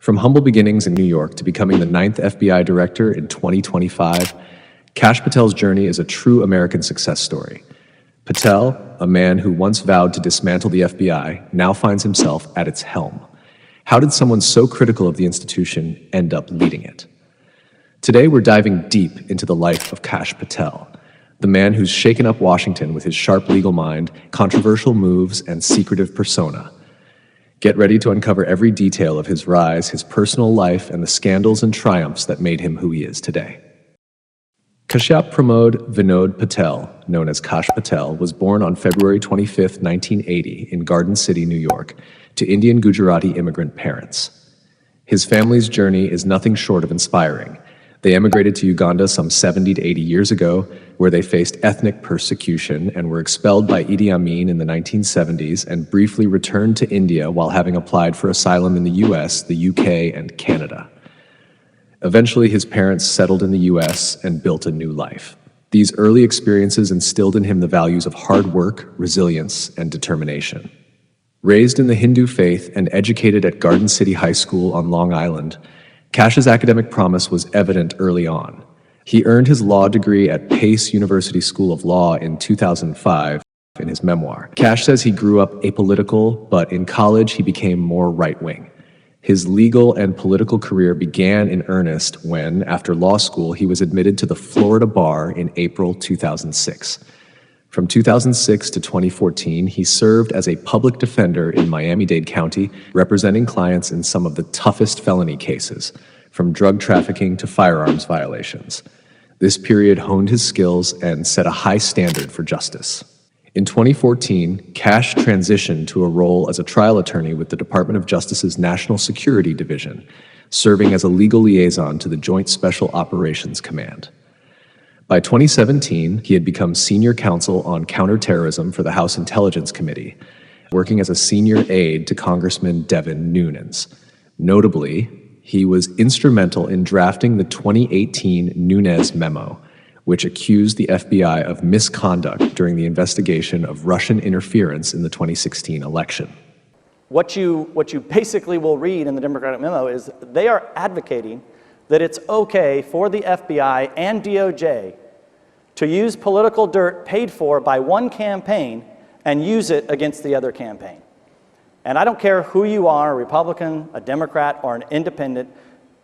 From humble beginnings in New York to becoming the 9th FBI director in 2025, Kash Patel's journey is a true American success story. Patel, a man who once vowed to dismantle the FBI, now finds himself at its helm. How did someone so critical of the institution end up leading it? Today, we're diving deep into the life of Kash Patel, the man who's shaken up Washington with his sharp legal mind, controversial moves, and secretive persona. Get ready to uncover every detail of his rise, his personal life, and the scandals and triumphs that made him who he is today. Kash Vinod Patel, known as Kash Patel, was born on February 25, 1980, in Garden City, New York, to Indian Gujarati immigrant parents. His family's journey is nothing short of inspiring. They emigrated to Uganda some 70 to 80 years ago, where they faced ethnic persecution and were expelled by Idi Amin in the 1970s and briefly returned to India while having applied for asylum in the US, the UK, and Canada. Eventually, his parents settled in the US and built a new life. These early experiences instilled in him the values of hard work, resilience, and determination. Raised in the Hindu faith and educated at Garden City High School on Long Island, Kash's academic promise was evident early on. He earned his law degree at Pace University School of Law in 2005 in his memoir. Kash says he grew up apolitical, but in college he became more right-wing. His legal and political career began in earnest when, after law school, he was admitted to the Florida bar in April 2006. From 2006 to 2014, he served as a public defender in Miami-Dade County, representing clients in some of the toughest felony cases, from drug trafficking to firearms violations. This period honed his skills and set a high standard for justice. In 2014, Kash transitioned to a role as a trial attorney with the Department of Justice's National Security Division, serving as a legal liaison to the Joint Special Operations Command. By 2017, he had become senior counsel on counterterrorism for the House Intelligence Committee, working as a senior aide to Congressman Devin Nunes. Notably, he was instrumental in drafting the 2018 Nunes Memo, which accused the FBI of misconduct during the investigation of Russian interference in the 2016 election. What you basically will read in the Democratic memo is they are advocating that it's okay for the FBI and DOJ to use political dirt paid for by one campaign and use it against the other campaign. And I don't care who you are, a Republican, a Democrat, or an independent,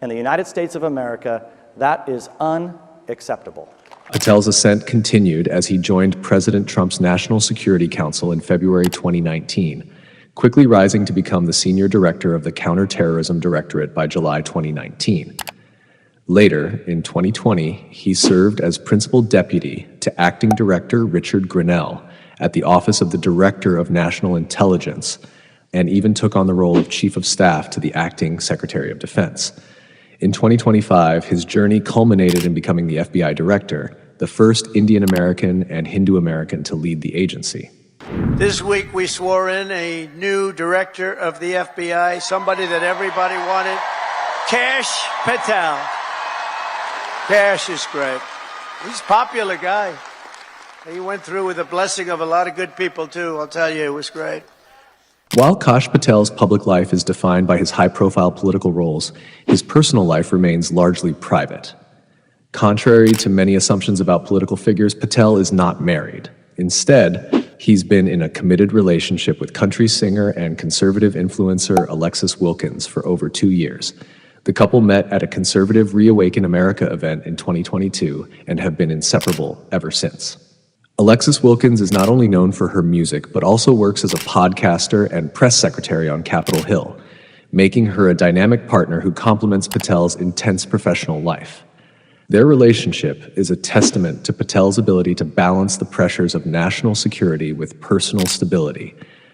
in the United States of America, that is unacceptable. Patel's ascent continued as he joined President Trump's National Security Council in February 2019, quickly rising to become the senior director of the Counterterrorism Directorate by July 2019. Later, in 2020, he served as principal deputy to acting director Richard Grenell at the Office of the Director of National Intelligence, and even took on the role of chief of staff to the acting Secretary of Defense. In 2025, his journey culminated in becoming the FBI director, the first Indian American and Hindu American to lead the agency. This week we swore in a new director of the FBI, somebody that everybody wanted, Kash Patel. Kash is great. He's a popular guy. He went through with the blessing of a lot of good people too, I'll tell you, it was great. While Kash Patel's public life is defined by his high-profile political roles, his personal life remains largely private. Contrary to many assumptions about political figures, Patel is not married. Instead, he's been in a committed relationship with country singer and conservative influencer Alexis Wilkins for over 2 years. The couple met at a conservative Reawaken America event in 2022 and have been inseparable ever since. Alexis Wilkins is not only known for her music, but also works as a podcaster and press secretary on Capitol Hill, making her a dynamic partner who complements Patel's intense professional life. Their relationship is a testament to Patel's ability to balance the pressures of national security with personal stability.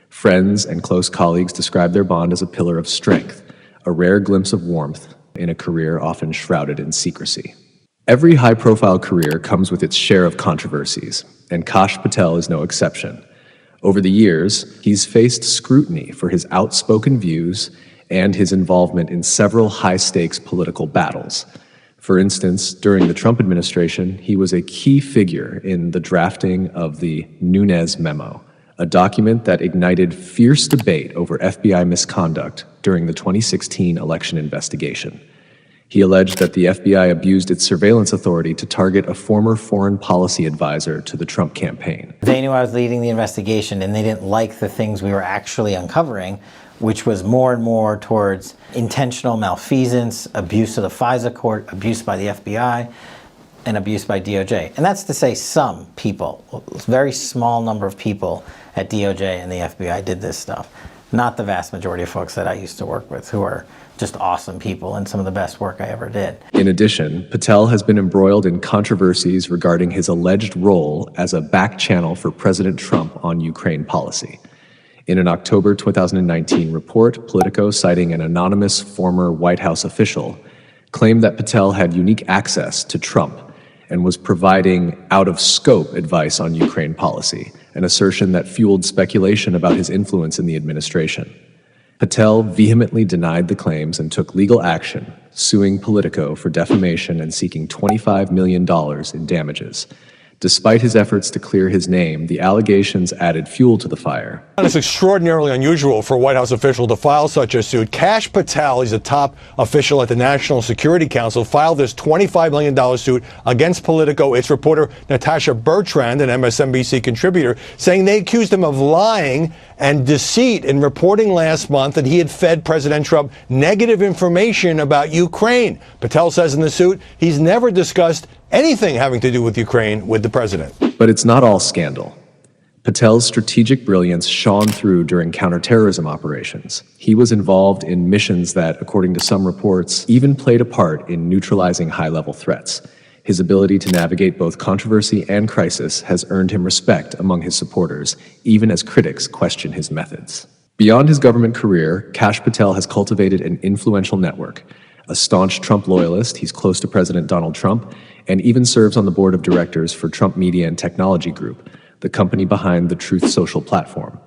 Friends and close colleagues describe their bond as a pillar of strength, a rare glimpse of warmth in a career often shrouded in secrecy. Every high-profile career comes with its share of controversies, and Kash Patel is no exception. Over the years, he's faced scrutiny for his outspoken views and his involvement in several high-stakes political battles. For instance, during the Trump administration, he was a key figure in the drafting of the Nunes Memo, a document that ignited fierce debate over FBI misconduct during the 2016 election investigation. He alleged that the FBI abused its surveillance authority to target a former foreign policy advisor to the Trump campaign. They knew I was leading the investigation, and they didn't like the things we were actually uncovering, which was more and more towards intentional malfeasance, abuse of the FISA court, abuse by the FBI, and abuse by DOJ. And that's to say some people, a very small number of people at DOJ and the FBI did this stuff. Not the vast majority of folks that I used to work with, who are just awesome people and some of the best work I ever did. In addition, Patel has been embroiled in controversies regarding his alleged role as a back channel for President Trump on Ukraine policy. In an October 2019 report, Politico, citing an anonymous former White House official, claimed that Patel had unique access to Trump and was providing out-of-scope advice on Ukraine policy, an assertion that fueled speculation about his influence in the administration. Patel vehemently denied the claims and took legal action, suing Politico for defamation and seeking $25 million in damages. Despite his efforts to clear his name, the allegations added fuel to the fire. It's extraordinarily unusual for a White House official to file such a suit. Kash Patel, he's a top official at the National Security Council, filed this $25 million suit against Politico. Its reporter Natasha Bertrand, an MSNBC contributor, saying they accused him of lying and deceit in reporting last month that he had fed President Trump negative information about Ukraine. Patel says in the suit he's never discussed anything having to do with Ukraine with the president. But it's not all scandal. Patel's strategic brilliance shone through during counterterrorism operations. He was involved in missions that, according to some reports, even played a part in neutralizing high-level threats. His ability to navigate both controversy and crisis has earned him respect among his supporters, even as critics question his methods. Beyond his government career, Kash Patel has cultivated an influential network. A staunch Trump loyalist, he's close to President Donald Trump, and even serves on the board of directors for Trump Media and Technology Group, the company behind the Truth Social platform.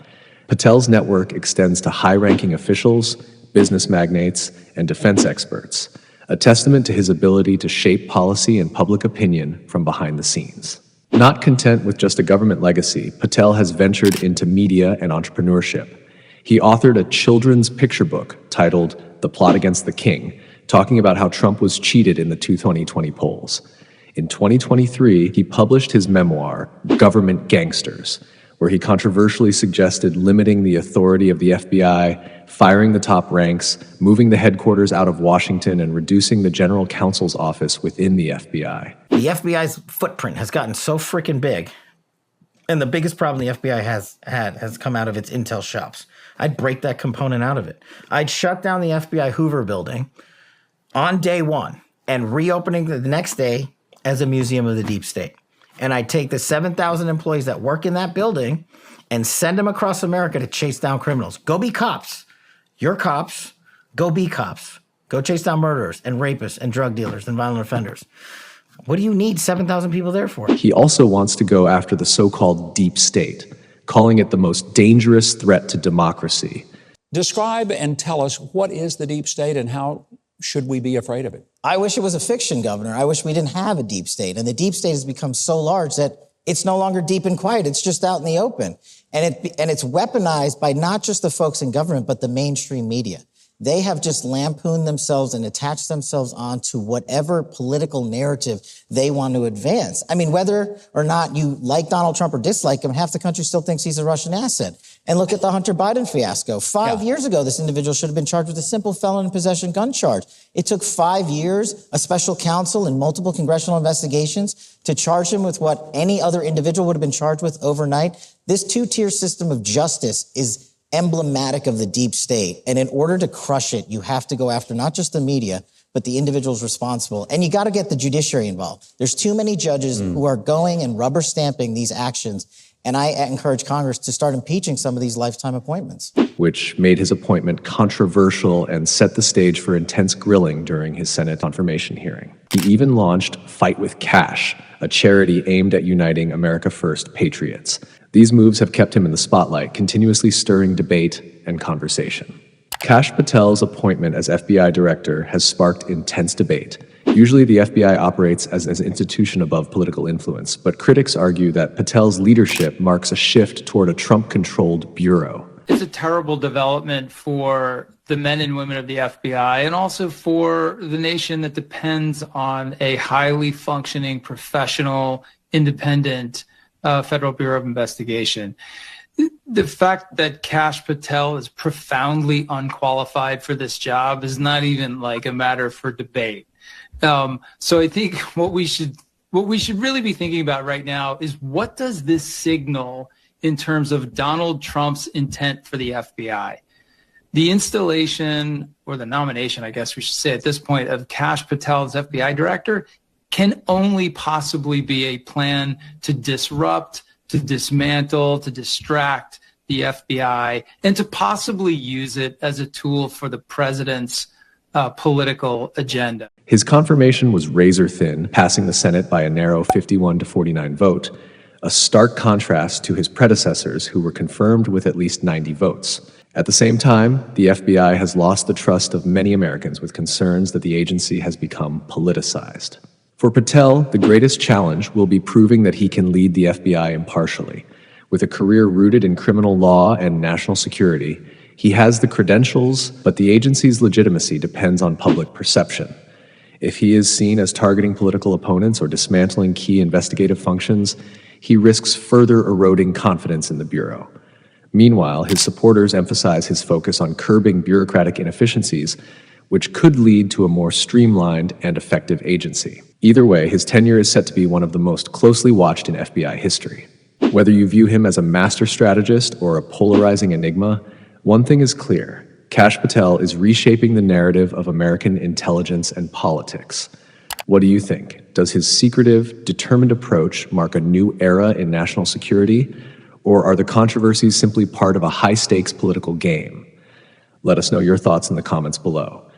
Patel's network extends to high-ranking officials, business magnates, and defense experts, a testament to his ability to shape policy and public opinion from behind the scenes. Not content with just a government legacy, Patel has ventured into media and entrepreneurship. He authored a children's picture book titled The Plot Against the King, talking about how Trump was cheated in the 2020 polls. In 2023, he published his memoir, Government Gangsters, where he controversially suggested limiting the authority of the FBI, firing the top ranks, moving the headquarters out of Washington, and reducing the general counsel's office within the FBI. The FBI's footprint has gotten so freaking big, and the biggest problem the FBI has come out of its intel shops. I'd break that component out of it. I'd shut down the FBI Hoover building on day one and reopening the next day as a museum of the deep state. And I'd take the 7,000 employees that work in that building and send them across America to chase down criminals. Go be cops. You're cops. Go be cops. Go chase down murderers and rapists and drug dealers and violent offenders. What do you need 7,000 people there for? He also wants to go after the so-called deep state, calling it the most dangerous threat to democracy. Describe and tell us, what is the deep state and how should we be afraid of it? I wish it was a fiction, Governor. I wish we didn't have a deep state. And the deep state has become so large that it's no longer deep and quiet. It's just out in the open. And it's weaponized by not just the folks in government, but the mainstream media. They have just lampooned themselves and attached themselves onto whatever political narrative they want to advance. I mean, whether or not you like Donald Trump or dislike him, half the country still thinks he's a Russian asset. And look at the Hunter Biden fiasco. 5 years ago, this individual should have been charged with a simple felon in possession gun charge. It took 5 years, a special counsel and multiple congressional investigations to charge him with what any other individual would have been charged with overnight. This two-tier system of justice is emblematic of the deep state. And in order to crush it, you have to go after not just the media, but the individuals responsible. And you got to get the judiciary involved. There's too many judges who are going and rubber stamping these actions. And I encourage Congress to start impeaching some of these lifetime appointments. Which made his appointment controversial and set the stage for intense grilling during his Senate confirmation hearing. He even launched Fight with Cash, a charity aimed at uniting America First patriots. These moves have kept him in the spotlight, continuously stirring debate and conversation. Kash Patel's appointment as FBI director has sparked intense debate. Usually, the FBI operates as an institution above political influence, but critics argue that Patel's leadership marks a shift toward a Trump-controlled bureau. It's a terrible development for the men and women of the FBI and also for the nation that depends on a highly functioning, professional, independent Federal Bureau of Investigation. The fact that Kash Patel is profoundly unqualified for this job is not even like a matter for debate. So I think what we should really be thinking about right now is, what does this signal in terms of Donald Trump's intent for the FBI? The installation, or the nomination, I guess we should say at this point, of Kash Patel as FBI director can only possibly be a plan to disrupt, to dismantle, to distract the FBI, and to possibly use it as a tool for the president's political agenda. His confirmation was razor thin, passing the Senate by a narrow 51-49 vote, a stark contrast to his predecessors who were confirmed with at least 90 votes. At the same time, the FBI has lost the trust of many Americans with concerns that the agency has become politicized. For Patel, the greatest challenge will be proving that he can lead the FBI impartially. With a career rooted in criminal law and national security, he has the credentials, but the agency's legitimacy depends on public perception. If he is seen as targeting political opponents or dismantling key investigative functions, he risks further eroding confidence in the Bureau. Meanwhile, his supporters emphasize his focus on curbing bureaucratic inefficiencies, which could lead to a more streamlined and effective agency. Either way, his tenure is set to be one of the most closely watched in FBI history. Whether you view him as a master strategist or a polarizing enigma, one thing is clear: Kash Patel is reshaping the narrative of American intelligence and politics. What do you think? Does his secretive, determined approach mark a new era in national security, or are the controversies simply part of a high-stakes political game? Let us know your thoughts in the comments below.